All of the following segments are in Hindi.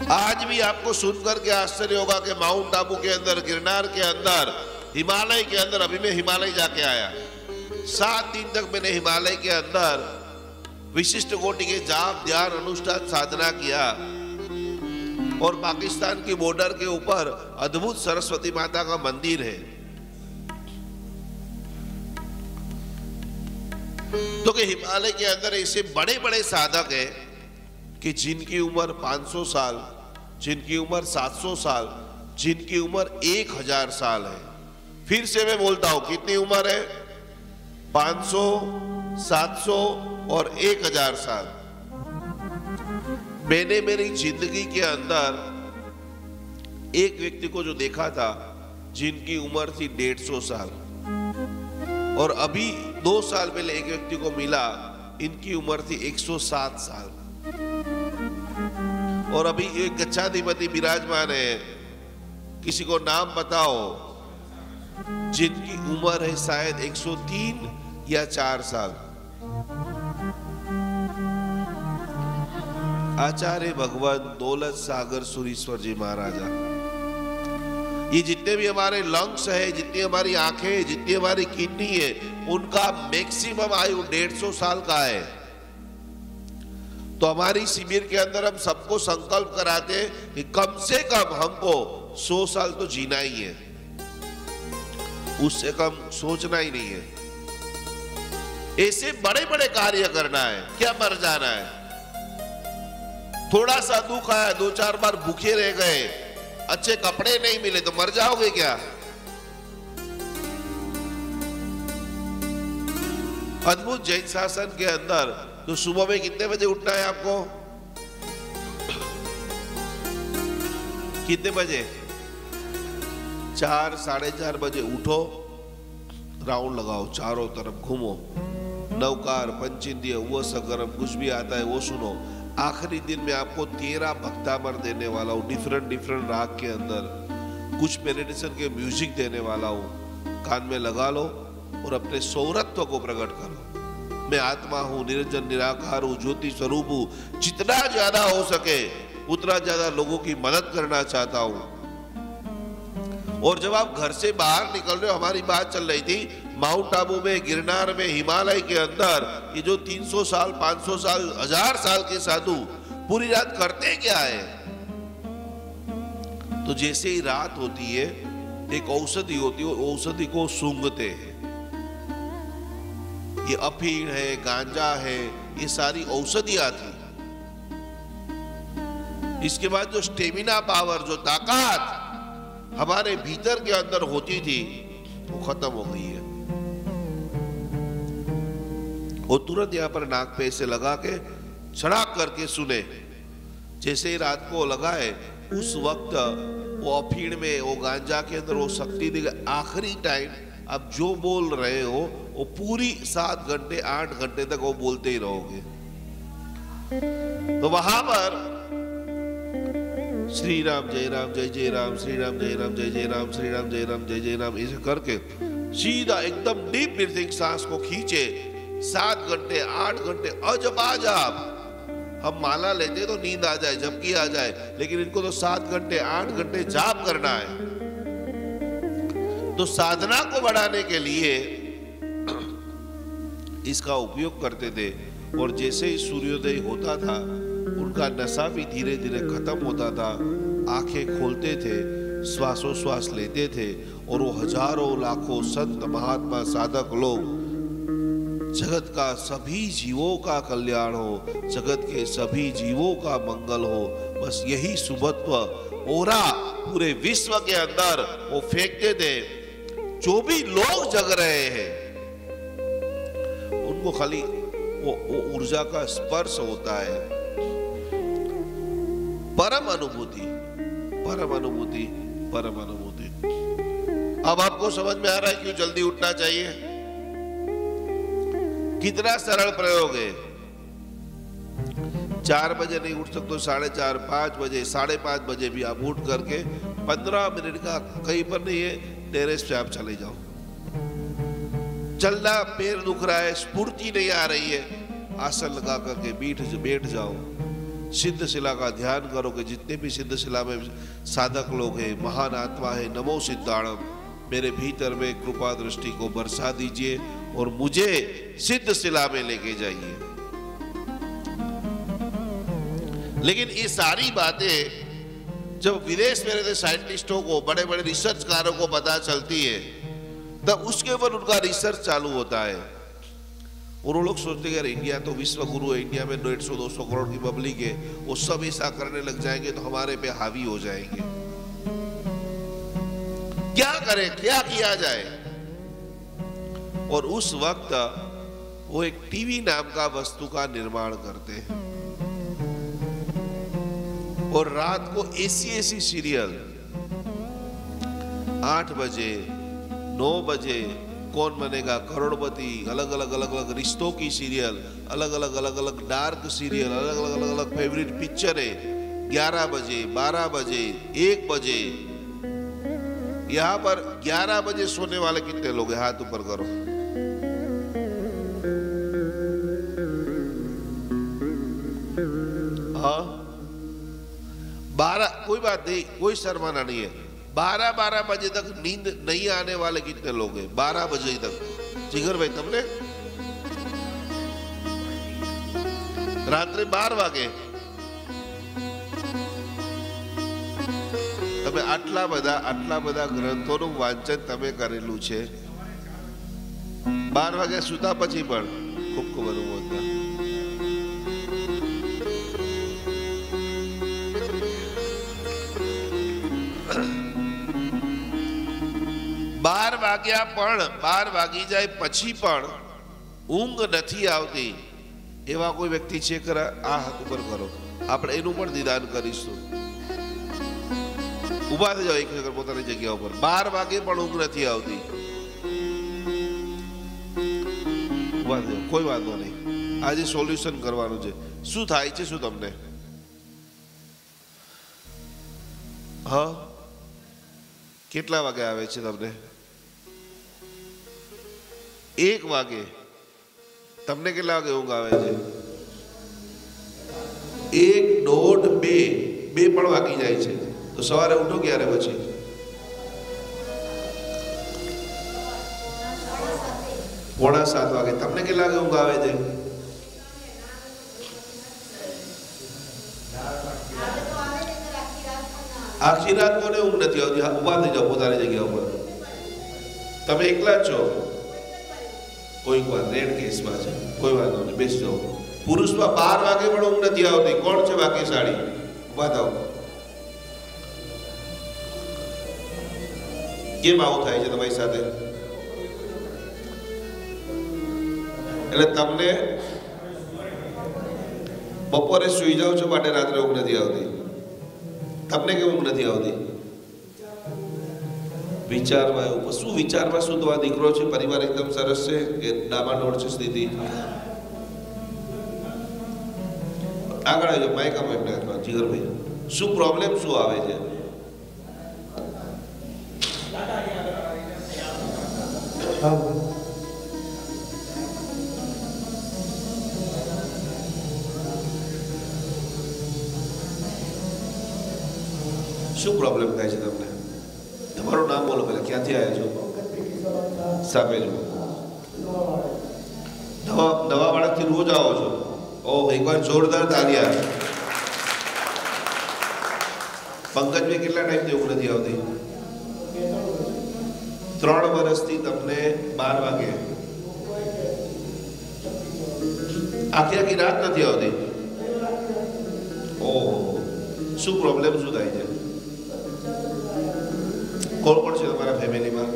आज भी आपको सुनकर के आश्चर्य होगा कि माउंट आबू के अंदर, गिरनार के अंदर, हिमालय के अंदर, अभी मैं हिमालय जाके आया, 7 दिन तक मैंने हिमालय के अंदर विशिष्ट कोटि के जाप, ध्यान, अनुष्ठान, साधना किया। और पाकिस्तान की बॉर्डर के ऊपर अद्भुत सरस्वती माता का मंदिर है। तो कि हिमालय के अंदर ऐसे बड़े बड़े साधक हैं कि जिनकी उम्र 500 साल, जिनकी उम्र 700 साल, जिनकी उम्र 1000 साल है। फिर से मैं बोलता हूं, कितनी उम्र है? 500, 700 और 1000 साल। मैंने मेरी जिंदगी के अंदर एक व्यक्ति को जो देखा था जिनकी उम्र थी 150 साल, और अभी 2 साल पहले एक व्यक्ति को मिला, इनकी उम्र थी 107 साल। और अभी एक गच्छाधिपति विराजमान है, किसी को नाम बताओ, जिनकी उम्र है शायद 103 या 4 साल। आचार्य भगवान दौलत सागर सुरीश्वर जी महाराजा। ये जितने भी हमारे लंग्स है, जितनी हमारी आंखें है, जितनी हमारी किडनी है, उनका मैक्सिमम आयु 150 साल का है। तो हमारी शिविर के अंदर हम सबको संकल्प कराते हैं कि कम से कम हमको 100 साल तो जीना ही है, उससे कम सोचना ही नहीं है। ऐसे बड़े बड़े कार्य करना है, क्या मर जाना है? थोड़ा सा दुख आया, 2-4 बार भूखे रह गए, अच्छे कपड़े नहीं मिले तो मर जाओगे क्या? अद्भुत जैन शासन के अंदर तो सुबह में कितने बजे उठना है आपको? कितने बजे? 4, 4:30 बजे उठो, राउंड लगाओ, चारों तरफ घूमो, नवकार, पंचेंद्रिय, वो सगरम, कुछ भी आता है वो सुनो। आखिरी दिन में आपको 13 भक्तामर देने वाला हूँ, डिफरेंट राग के अंदर कुछ मेडिटेशन के म्यूजिक देने वाला हूँ। कान में लगा लो और अपने सौरत्व को प्रकट करो। मैं आत्मा हूँ, निरंजन निराकार हूँ, ज्योति स्वरूप हूँ। जितना ज्यादा हो सके उतना ज्यादा लोगों की मदद करना चाहता हूँ। और जब आप घर से बाहर निकल रहे हो, हमारी बात चल रही थी माउंट आबू में, गिरनार में, हिमालय के अंदर, ये जो 300 साल, 500 साल, 1000 साल के साधु पूरी रात करते क्या है? तो जैसे ही रात होती है, एक औषधि होती है, औषधि को सूंघते हैं। ये अफीण है, गांजा है, ये सारी औषधियां थी। इसके बाद जो स्टेमिना पावर, जो ताकत हमारे भीतर के अंदर होती थी, वो खत्म हो गई है। वो तुरंत यहाँ पर नाक पे ऐसे लगा के छड़ाक करके सुने। जैसे ही रात को लगाए, उस वक्त वो अफीण में, वो गांजा के अंदर वो शक्ति देगा। आखिरी टाइम अब जो बोल रहे हो वो पूरी 7 घंटे 8 घंटे तक वो बोलते ही रहोगे। तो वहां पर श्री राम जय राम जय जय राम, श्री राम जय राम जय जय राम, श्री राम जय राम जय जय राम, ऐसे करके सीधा एकदम डीप ब्रीथिंग सांस को खींचे। 7 घंटे 8 घंटे अजब हम माला लेते तो नींद आ जाए, झपकी आ जाए, लेकिन इनको तो 7 घंटे 8 घंटे जाप करना है। तो साधना को बढ़ाने के लिए इसका उपयोग करते थे। और जैसे ही सूर्योदय होता था, उनका नशा भी धीरे धीरे खत्म होता था। आंखें खोलते थे, श्वासोश्वास लेते थे, और वो हजारों लाखों संत महात्मा साधक लोग, जगत का सभी जीवों का कल्याण हो, जगत के सभी जीवों का मंगल हो, बस यही सुभत्व ओरा पूरे विश्व के अंदर वो फेंकते थे। जो भी लोग जग रहे हैं उनको खाली वो ऊर्जा का स्पर्श होता है। परम अनुभूति, परम अनुभूति, परम अनुभूति। अब आपको समझ में आ रहा है क्यों जल्दी उठना चाहिए? कितना सरल प्रयोग है। 4 बजे नहीं उठ सकते, 4:30, 5 बजे, 5:30 बजे भी आप उठ करके 15 मिनट का, कहीं पर नहीं है, टेरेस पे आप चले जाओ। चलना, पैर दुख रहा है, स्फूर्ति नहीं आ रही है, आसन लगा करके बैठ जाओ। सिद्ध शिला का ध्यान करो कि जितने भी सिद्ध शिला में साधक लोग हैं, महान आत्मा है, नमो सिद्धाणम, मेरे भीतर में कृपा दृष्टि को बरसा दीजिए और मुझे सिद्ध शिला में लेके जाइए। लेकिन ये सारी बातें जब विदेश में रहते साइंटिस्टों को, बड़े बड़े रिसर्चकारों को पता चलती है, तब उसके ऊपर उनका रिसर्च चालू होता है। और वो लोग सोचते हैं यार इंडिया तो विश्व गुरु है, इंडिया में 150-200 करोड़ की पब्लिक है, वो सब ऐसा करने लग जाएंगे तो हमारे पे हावी हो जाएंगे। क्या करें, क्या किया जाए? और उस वक्त वो एक टीवी नाम का वस्तु का निर्माण करते हैं और रात को ऐसी सीरियल 8 बजे 9 बजे कौन बनेगा करोड़पति, अलग अलग रिश्तों की सीरियल, अलग अलग डार्क सीरियल, अलग अलग फेवरेट पिक्चर है, 11 बजे 12 बजे 1 बजे। यहां पर 11 बजे सोने वाले कितने लोग हैं? हाथ ऊपर करो। हाँ 12, कोई बात नहीं, कोई शर्माना नहीं है। 12 बजे तक नींद नहीं आने वाले कितने लोग हैं? 12 बजे तक। जिगर भाई तमने रात्रे 12 वागे તમે આટલા બધા ગ્રંથોનું વાંચન તમે કરેલું છે, 12 વાગે સુતા પછી પણ ખૂબ ખૂબ અનુમોદના। 12 વાગ્યા પણ 12 વાગી જાય પછી પણ ઊંઘ નથી આવતી એવા કોઈ વ્યક્તિ છે ખરા? આ હાથ ઉપર કરો, આપણે એનું પણ નિદાન કરીશું। ઉભા થઈ જાઓ એક વખત પોતાની જગ્યા ઉપર। 12 વાગે પણ ઊંઘ નથી આવતી, ઉભા થઈ જાઓ, કોઈ વાંધો નહીં। આજે સોલ્યુશન કરવાનું છે। શું થાય છે, શું તમને? હા કેટલા વાગે આવે છે તમને? 1 વાગે। તમને કેટલા વાગે ઊંઘ આવે છે? 1, 1:30, 2 પણ વાગી જાય છે તો સવારે ઉઠો ક્યારે પછી? 6:45 વાગે। તમને કેટલા વાગે ઊંઘ આવે છે? આખી રાત કોને ઊંઘ નથી આવતી? ઉભા થઈ જાઓ પોતાની જગ્યા ઉપર। તમે એકલા જ છો? કોઈક વાર રેડ કેસમાં છે, કોઈ વાંધો નહીં, બેસી જાઓ। પુરુષમાં 12 વાગે પણ ઊંઘ નથી આવતી, કોણ છે ભાગ્યશાળી? ઉભા થાઓ। કેમ આવું થાય છે તમારી સાથે? એટલે તમને બપોરે સુઈ જાઓ છો માટે રાત્રે ઊંઘ નથી આવતી? તમને કેમ ઊંઘ નથી આવતી? વિચારમાં એવું શું? વિચારમાં શું? તો આ દીકરો છે, પરિવાર એકદમ સરસ છે કે ડામાડોળ છે સ્થિતિ? આગળ આવજો, માઇક આપો એમને હાથમાં। જીગરભાઈ શું પ્રોબ્લેમ શું આવે છે? શું પ્રોબ્લેમ થાય છે તમને? તમારું નામ બોલો પહેલા, ક્યાંથી આવ્યા છો? સાપે છો? નવા બાળકથી રોજ આવો છો? ઓહ, એકવાર જોરદાર તાળીયા। પંકજભાઈ કેટલા ટાઈમથી ઊંઘ નથી આવતી? 3 વર્ષથી તમને 12 વાગે આખી રાત નથી આવતી? ઓહ, શું પ્રોબ્લેમ શું થાય છે? કોણ કોણ છે તમારા ફેમિલીમાં?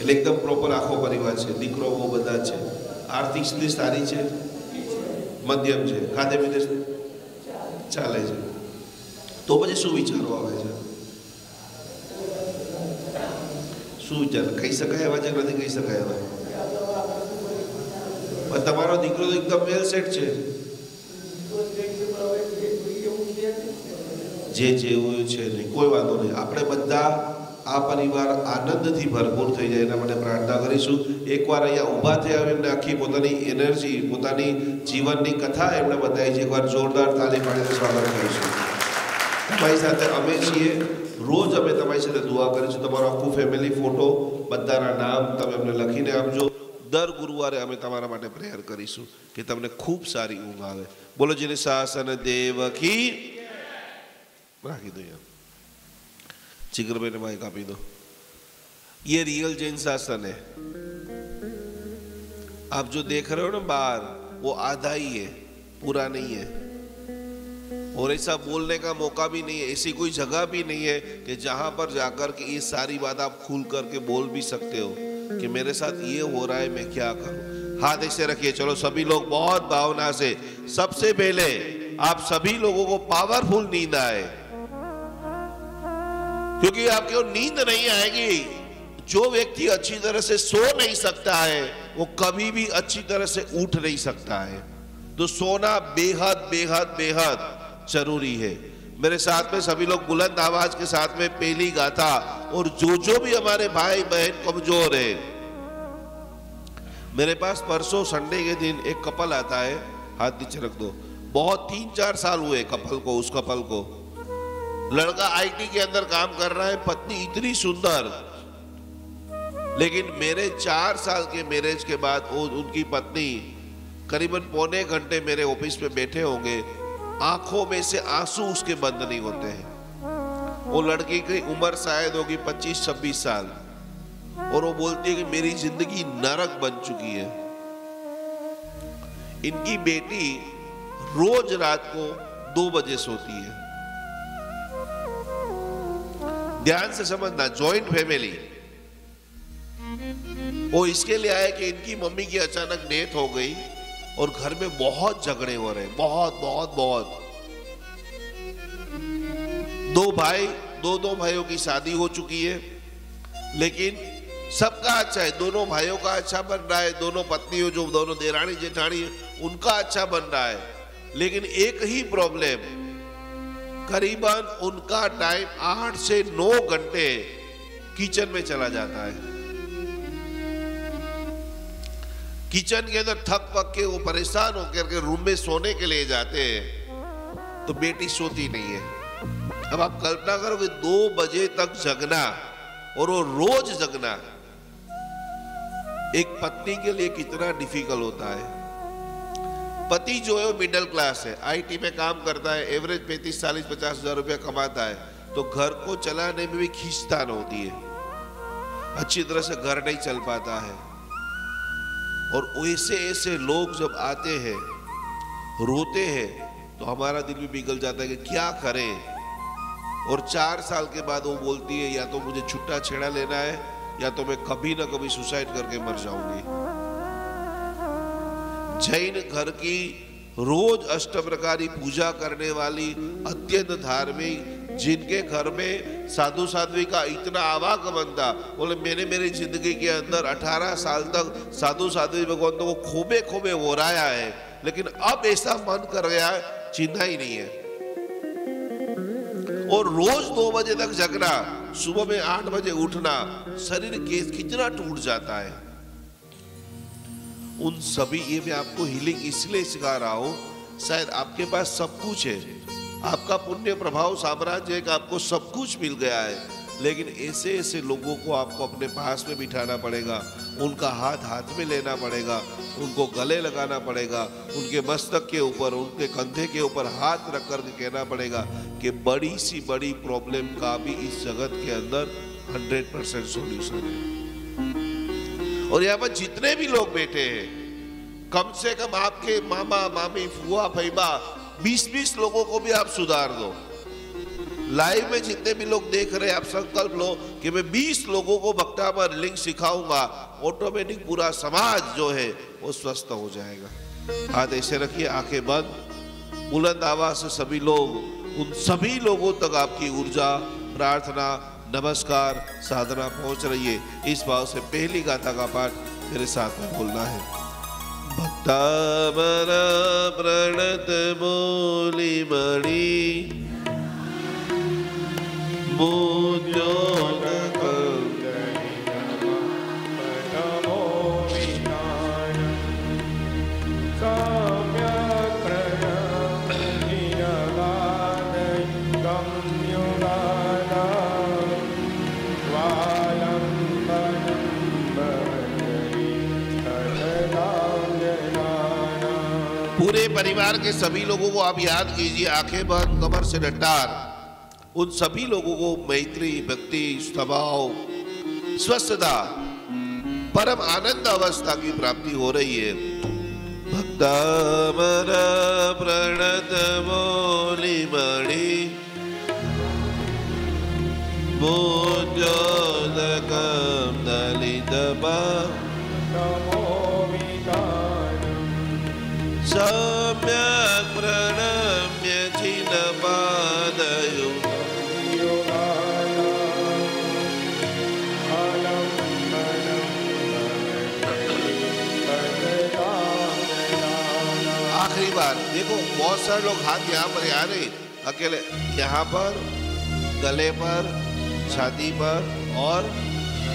એટલે એકદમ પ્રોપર આખો પરિવાર છે, દીકરો બહુ બધા છે, આર્થિક સ્થિતિ સારી છે, મધ્યમ છે, ખાધે પીધે ચાલે છે, તો પછી શું વિચારો આવે છે? શું વિચાર કહી શકાય એવા છે કે નથી કહી શકાય એવા? પણ તમારો દીકરો તો એકદમ વેલ સેટ છે, જે એવું છે નહીં, કોઈ વાંધો નહીં। આપણે બધા આ પરિવાર આનંદથી ભરપૂર થઈ જાય એના માટે પ્રાર્થના કરીશું। એકવાર અહીંયા ઊભા થયા એમને આખી પોતાની એનર્જી, પોતાની જીવનની કથા એમણે બતાવી છે। એકવાર જોરદાર તાળી પાડીને સ્વાગત કરીશું। તમારી સાથે અમે છીએ, રોજ અમે તમારી સાથે દુઆ કરીશું। તમારો આખું ફેમિલી ફોટો, બધાના નામ તમે અમને લખીને આપજો। દર ગુરુવારે અમે તમારા માટે પ્રેયર કરીશું કે તમને ખૂબ સારી ઊંઘ આવે। બોલો જેને શાસન દેવ કી રાખી દો यार, जिगर भाई ने माइक आपी दो। ये रियल जैन शासन है। आप जो देख रहे हो ना बाहर, वो आधा ही है, पूरा नहीं है। और ऐसा बोलने का मौका भी नहीं है, ऐसी कोई जगह भी नहीं है कि जहां पर जाकर के ये सारी बात आप खुल करके बोल भी सकते हो कि मेरे साथ ये हो रहा है, मैं क्या करूं। हाथ ऐसे रखिए, चलो सभी लोग बहुत भावना से। सबसे पहले आप सभी लोगों को पावरफुल नींद आए, क्योंकि आपको नींद नहीं आएगी। जो व्यक्ति अच्छी तरह से सो नहीं सकता है वो कभी भी अच्छी तरह से उठ नहीं सकता है। तो सोना बेहद बेहद बेहद जरूरी है। मेरे साथ में सभी लोग बुलंद आवाज के साथ में पहली गाथा। और जो भी हमारे भाई बहन कमजोर है, मेरे पास परसों संडे के दिन एक कपल आता है, हाथ नीचे रख दो। बहुत 3-4 साल हुए कपल को, उस कपल को। लड़का आईटी के अंदर काम कर रहा है, पत्नी इतनी सुंदर, लेकिन मेरे 4 साल के मैरिज के बाद उनकी पत्नी करीबन पौने घंटे मेरे ऑफिस में बैठे होंगे, आंखों में से आंसू उसके बंद नहीं होते हैं। वो लड़की की उम्र शायद होगी 25-26 साल, और वो बोलती है कि मेरी जिंदगी नरक बन चुकी है। इनकी बेटी रोज रात को 2 बजे सोती है। ध्यान से समझना, जॉइंट फैमिली। वो इसके लिए आया कि इनकी मम्मी की अचानक डेथ हो गई और घर में बहुत झगड़े हो रहे हैं, बहुत बहुत बहुत। 2 भाई, 2 भाइयों की शादी हो चुकी है, लेकिन सबका अच्छा है। दोनों भाइयों का अच्छा बन रहा है, दोनों पत्नियों, जो दोनों देरानी जेठानी है, उनका अच्छा बन रहा है। लेकिन एक ही प्रॉब्लम, करीबन उनका टाइम 8 से 9 घंटे किचन में चला जाता है। किचन के अंदर थक पक के वो परेशान होकर के रूम में सोने के लिए जाते हैं, तो बेटी सोती नहीं है। अब आप कल्पना करो कि 2 बजे तक जगना, और वो रोज जगना एक पत्नी के लिए कितना डिफिकल्ट होता है। पति जो है वो मिडिल क्लास है, आईटी में काम करता है, एवरेज 35-40-50 हजार रुपया कमाता है, तो घर को चलाने में भी खींचतान होती है, अच्छी तरह से घर नहीं चल पाता है। और ऐसे ऐसे लोग जब आते हैं, रोते हैं, तो हमारा दिल भी पिघल जाता है कि क्या करें। और 4 साल के बाद वो बोलती है, या तो मुझे छुट्टा छेड़ा लेना है, या तो मैं कभी ना कभी सुसाइड करके मर जाऊंगी। जैन घर की रोज अष्टप्रकारी पूजा करने वाली अत्यंत धार्मिक, जिनके घर में साधु साध्वी का इतना आवागमन था, बोले मैंने मेरी जिंदगी के अंदर 18 साल तक साधु साध्वी भगवंतों को खोबे खोबे हो रहा है, लेकिन अब ऐसा मन कर गया है, चिन्हा ही नहीं है। और रोज 2 बजे तक जगना, सुबह में 8 बजे उठना, शरीर कितना टूट जाता है। उन सभी, ये मैं आपको हीलिंग इसलिए सिखा रहा हूं, शायद आपके पास सब कुछ है, आपका पुण्य प्रभाव साम्राज्य है कि आपको सब कुछ मिल गया है, लेकिन ऐसे ऐसे लोगों को आपको अपने पास में बिठाना पड़ेगा, उनका हाथ हाथ में लेना पड़ेगा, उनको गले लगाना पड़ेगा, उनके मस्तक के ऊपर, उनके कंधे के ऊपर हाथ रख कर कहना पड़ेगा कि बड़ी सी बड़ी प्रॉब्लम का भी इस जगत के अंदर 100% सॉल्यूशन है। और यहाँ पर जितने भी लोग बैठे हैं, कम से कम आपके मामा मामी फुआ फैबा 20-20 लोगों को भी आप सुधार दो। लाइव में जितने भी लोग देख रहे हैं, आप संकल्प लो कि मैं 20 लोगों को भक्तामर लिंग सिखाऊंगा, ऑटोमेटिक पूरा समाज जो है वो स्वस्थ हो जाएगा। हाथ ऐसे रखिए, आंखें बंद, बुलंद आवाज से सभी लोग, उन सभी लोगों तक आपकी ऊर्जा, प्रार्थना, नमस्कार, साधना पहुंच रही है। इस भाव से पहली गाथा का पाठ मेरे साथ में बोलना है। भक्तामर प्रणत बोली मणि, पूरे परिवार के सभी लोगों को आप याद कीजिए, आंखें बंद, कमर से डंडार। उन सभी लोगों को मैत्री, भक्ति, स्वभाव, स्वस्थता, परम आनंद अवस्था की प्राप्ति हो रही है। भक्तामर प्रणत मोली मणि मोजोदकं दलितपा सम्यक् प्रणम्य छिन्नपादयो आखिरी बार देखो, बहुत सारे लोग हाथ यहाँ पर आ रहे, अकेले यहाँ पर, गले पर, छाती पर और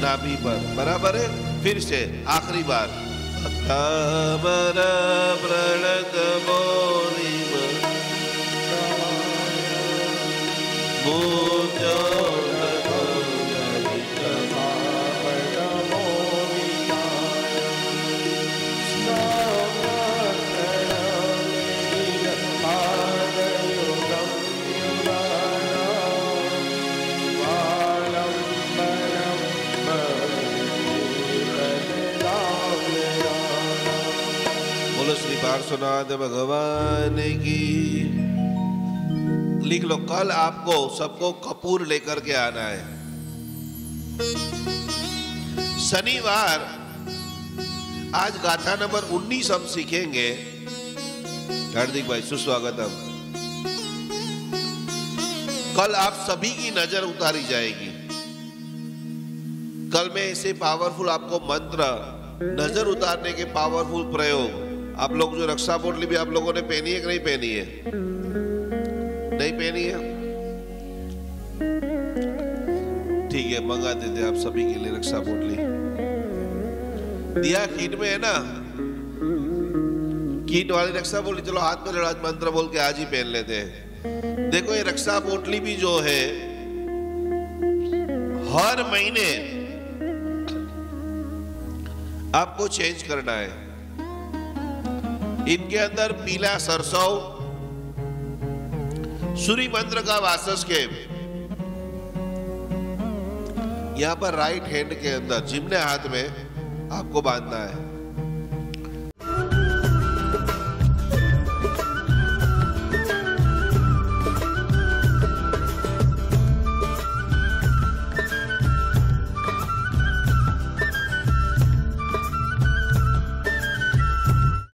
नाभि पर, बराबर है। फिर से आखिरी बार, भक्तामर प्रणत मोली पार्श्वनाथ भगवान की। लिख लो, कल आपको सबको कपूर लेकर के आना है। शनिवार आज गाथा नंबर 19 हम सीखेंगे। हार्दिक भाई सुस्वागतम। कल आप सभी की नजर उतारी जाएगी। कल में ऐसे पावरफुल आपको मंत्र, नजर उतारने के पावरफुल प्रयोग। आप लोग जो रक्षा पोटली भी आप लोगों ने पहनी है कि नहीं पहनी है? नहीं पहनी है? ठीक है, मंगा देते आप सभी के लिए रक्षा पोटली। दिया किट में है ना, किट वाली रक्षा पोटली। चलो हाथ में लड़ा मंत्र बोल के आज ही पहन लेते हैं। देखो, ये रक्षा पोटली भी जो है हर महीने आपको चेंज करना है। इनके अंदर पीला सरसों, सूर्य मंत्र का वासस्के, यहां पर राइट हैंड के अंदर जिम्ने हाथ में आपको बांधना है।